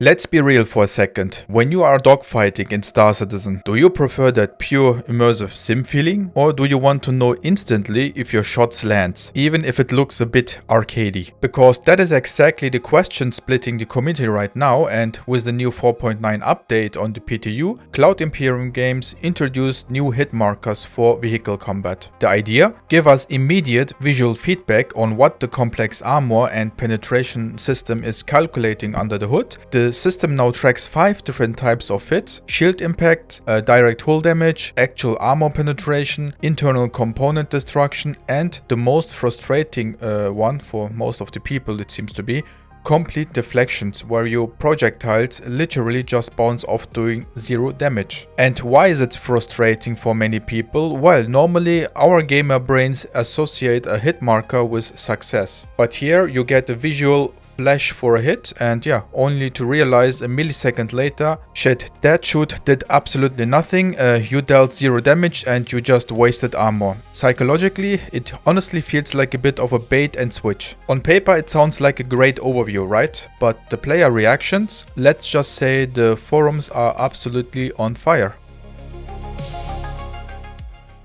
Let's be real for a second. When you are dogfighting in Star Citizen, do you prefer that pure immersive sim feeling? Or do you want to know instantly if your shots lands, even if it looks a bit arcadey? Because that is exactly the question splitting the community right now, and with the new 4.9 update on the PTU, Cloud Imperium Games introduced new hit markers for vehicle combat. The idea? Give us immediate visual feedback on what the complex armor and penetration system is calculating under the hood. The system now tracks 5 different types of hits: shield impact, direct hull damage, actual armor penetration, internal component destruction, and the most frustrating one for most of the people, it seems to be, complete deflections, where your projectiles literally just bounce off doing 0 damage. And why is it frustrating for many people? Well, normally our gamer brains associate a hit marker with success. But here you get a visual flash for a hit, and only to realize a millisecond later, shit, that shoot did absolutely nothing, you dealt 0 damage and you just wasted armor. Psychologically, it honestly feels like a bit of a bait and switch. On paper it sounds like a great overview, right? But the player reactions? Let's just say the forums are absolutely on fire.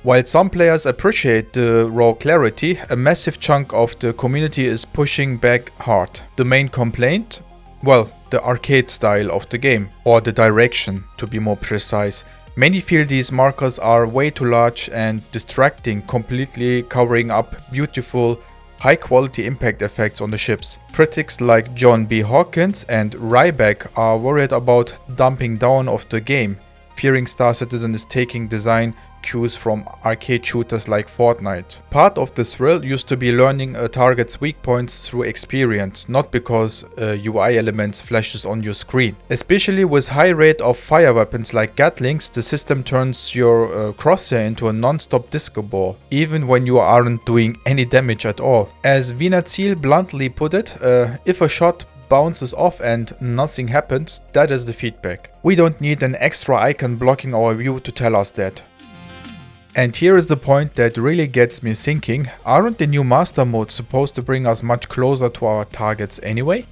While some players appreciate the raw clarity, a massive chunk of the community is pushing back hard. The main complaint? Well, the arcade style of the game, or the direction to be more precise. Many feel these markers are way too large and distracting, completely covering up beautiful, high-quality impact effects on the ships. Critics like John B. Hawkins and Ryback are worried about dumping down of the game, fearing Star Citizen is taking design cues from arcade shooters like Fortnite. Part of the thrill used to be learning a target's weak points through experience, not because UI elements flashes on your screen. Especially with high rate of fire weapons like Gatlings, the system turns your crosshair into a non-stop disco ball, even when you aren't doing any damage at all. As Vinazil bluntly put it, if a shot bounces off and nothing happens, that is the feedback. We don't need an extra icon blocking our view to tell us that. And here is the point that really gets me thinking, aren't the new master modes supposed to bring us much closer to our targets anyway?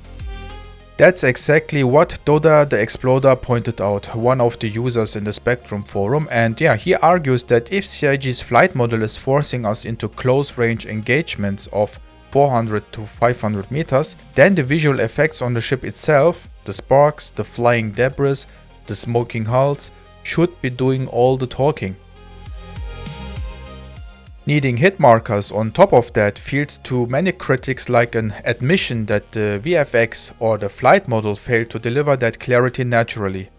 That's exactly what Doda the Exploder pointed out, one of the users in the Spectrum forum, and he argues that if CIG's flight model is forcing us into close range engagements of 400 to 500 meters, then the visual effects on the ship itself, the sparks, the flying debris, the smoking hulls, should be doing all the talking. Needing hit markers on top of that feels to many critics like an admission that the VFX or the flight model failed to deliver that clarity naturally.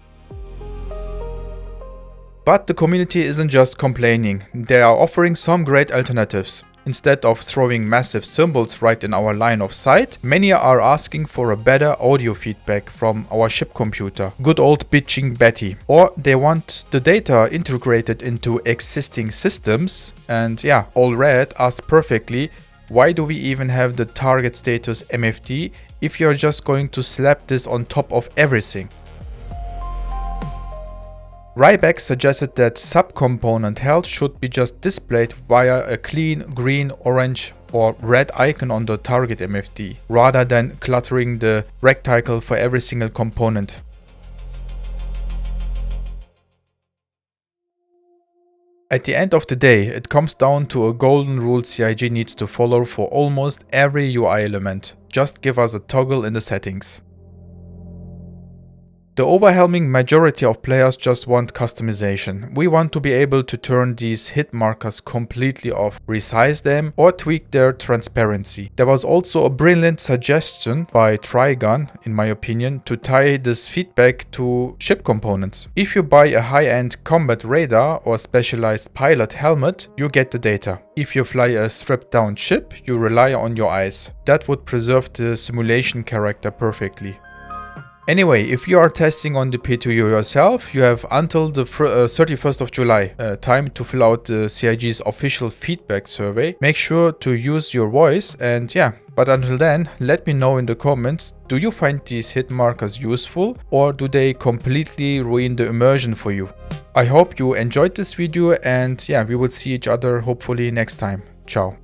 But the community isn't just complaining, they are offering some great alternatives. Instead of throwing massive symbols right in our line of sight, many are asking for a better audio feedback from our ship computer, good old bitching Betty. Or they want the data integrated into existing systems, and all read asked perfectly, why do we even have the target status MFD if you're just going to slap this on top of everything? Ryback suggested that subcomponent health should be just displayed via a clean green, orange or red icon on the target MFD, rather than cluttering the rectangle for every single component. At the end of the day, it comes down to a golden rule CIG needs to follow for almost every UI element. Just give us a toggle in the settings. The overwhelming majority of players just want customization. We want to be able to turn these hit markers completely off, resize them, or tweak their transparency. There was also a brilliant suggestion by Trigun, in my opinion, to tie this feedback to ship components. If you buy a high-end combat radar or specialized pilot helmet, you get the data. If you fly a stripped-down ship, you rely on your eyes. That would preserve the simulation character perfectly. Anyway, if you are testing on the PTU yourself, you have until the 31st of July time to fill out the CIG's official feedback survey. Make sure to use your voice, and but until then, let me know in the comments, do you find these hit markers useful, or do they completely ruin the immersion for you? I hope you enjoyed this video, and we will see each other hopefully next time. Ciao.